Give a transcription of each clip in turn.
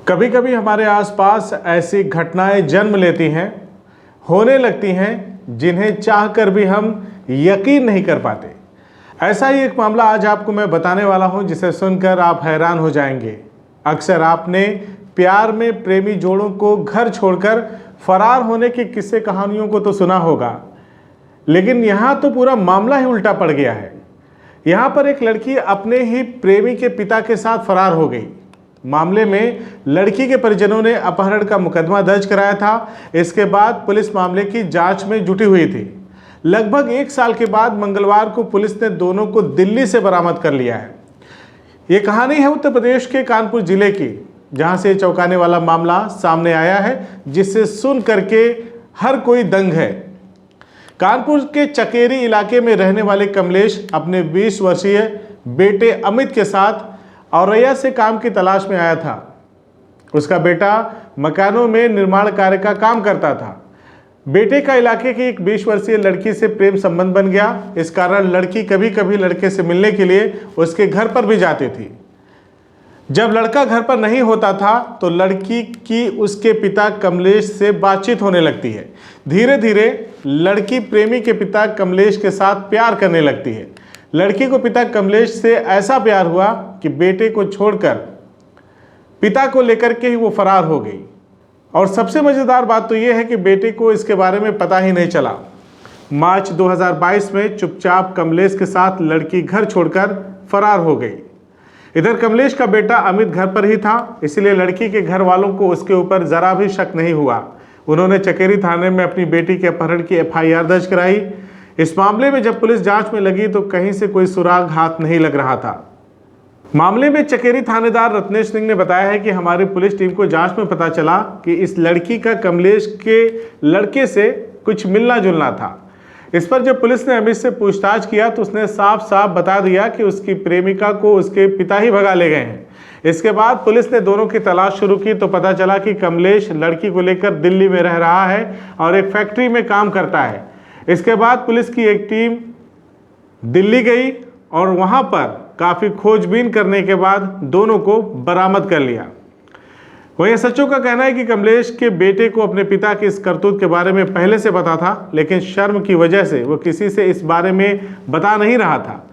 कभी कभी हमारे आसपास ऐसी घटनाएं जन्म लेती हैं, होने लगती हैं, जिन्हें चाहकर भी हम यकीन नहीं कर पाते। ऐसा ही एक मामला आज आपको मैं बताने वाला हूं, जिसे सुनकर आप हैरान हो जाएंगे। अक्सर आपने प्यार में प्रेमी जोड़ों को घर छोड़कर फरार होने की किस्से कहानियों को तो सुना होगा, लेकिन यहाँ तो पूरा मामला ही उल्टा पड़ गया है। यहाँ पर एक लड़की अपने ही प्रेमी के पिता के साथ फरार हो गई। मामले में लड़की के परिजनों ने अपहरण का मुकदमा दर्ज कराया था। इसके बाद पुलिस मामले की जांच में जुटी हुई थी। लगभग 1 साल के बाद मंगलवार को पुलिस ने दोनों को दिल्ली से बरामद कर लिया है। ये कहानी है उत्तर प्रदेश के कानपुर जिले की, जहां से चौंकाने वाला मामला सामने आया है, जिसे सुन करके हर कोई दंग है। कानपुर के चकेरी इलाके में रहने वाले कमलेश अपने 20 वर्षीय बेटे अमित के साथ औरैया से काम की तलाश में आया था। उसका बेटा मकानों में निर्माण कार्य का काम करता था। बेटे का इलाके की एक 20 वर्षीय लड़की से प्रेम संबंध बन गया। इस कारण लड़की कभी कभी लड़के से मिलने के लिए उसके घर पर भी जाती थी। जब लड़का घर पर नहीं होता था तो लड़की की उसके पिता कमलेश से बातचीत होने लगती है। धीरे धीरे लड़की प्रेमी के पिता कमलेश के साथ प्यार करने लगती है। लड़की को पिता कमलेश से ऐसा प्यार हुआ कि बेटे को छोड़कर पिता को लेकर के ही वो फरार हो गई। और सबसे मज़ेदार बात तो ये है कि बेटे को इसके बारे में पता ही नहीं चला। मार्च 2022 में चुपचाप कमलेश के साथ लड़की घर छोड़कर फरार हो गई। इधर कमलेश का बेटा अमित घर पर ही था, इसलिए लड़की के घर वालों को उसके ऊपर ज़रा भी शक नहीं हुआ। उन्होंने चकेरी थाने में अपनी बेटी के अपहरण की FIR दर्ज कराई। इस मामले में जब पुलिस जांच में लगी तो कहीं से कोई सुराग हाथ नहीं लग रहा था। मामले में चकेरी थानेदार रत्नेश सिंह ने बताया है कि हमारी पुलिस टीम को जांच में पता चला कि इस लड़की का कमलेश के लड़के से कुछ मिलना जुलना था। इस पर जब पुलिस ने अमित से पूछताछ किया तो उसने साफ साफ बता दिया कि उसकी प्रेमिका को उसके पिता ही भगा ले गए हैं। इसके बाद पुलिस ने दोनों की तलाश शुरू की तो पता चला कि कमलेश लड़की को लेकर दिल्ली में रह रहा है और एक फैक्ट्री में काम करता है। इसके बाद पुलिस की एक टीम दिल्ली गई और वहां पर काफ़ी खोजबीन करने के बाद दोनों को बरामद कर लिया। वहीं एसएचओ का कहना है कि कमलेश के बेटे को अपने पिता की इस करतूत के बारे में पहले से पता था, लेकिन शर्म की वजह से वो किसी से इस बारे में बता नहीं रहा था।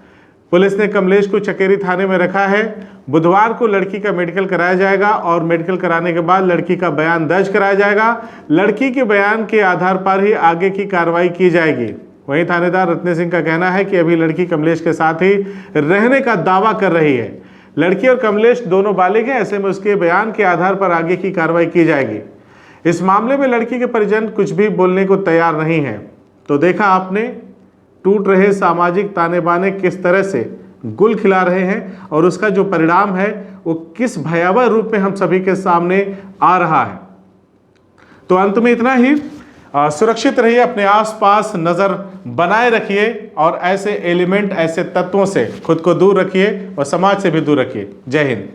पुलिस ने कमलेश को चकेरी थाने में रखा है। बुधवार को लड़की का मेडिकल कराया जाएगा और मेडिकल कराने के बाद लड़की का बयान दर्ज कराया जाएगा। लड़की के बयान के आधार पर ही आगे की कार्रवाई की जाएगी। वहीं थानेदार रत्नेश सिंह का कहना है कि अभी लड़की कमलेश के साथ ही रहने का दावा कर रही है। लड़की और कमलेश दोनों बालिग हैं, ऐसे में उसके बयान के आधार पर आगे की कार्रवाई की जाएगी। इस मामले में लड़की के परिजन कुछ भी बोलने को तैयार नहीं है। तो देखा आपने, टूट रहे सामाजिक ताने बाने किस तरह से गुल खिला रहे हैं और उसका जो परिणाम है वो किस भयावह रूप में हम सभी के सामने आ रहा है। तो अंत में इतना ही, सुरक्षित रहिए, अपने आसपास नज़र बनाए रखिए और ऐसे एलिमेंट, ऐसे तत्वों से खुद को दूर रखिए और समाज से भी दूर रखिए। जय हिंद।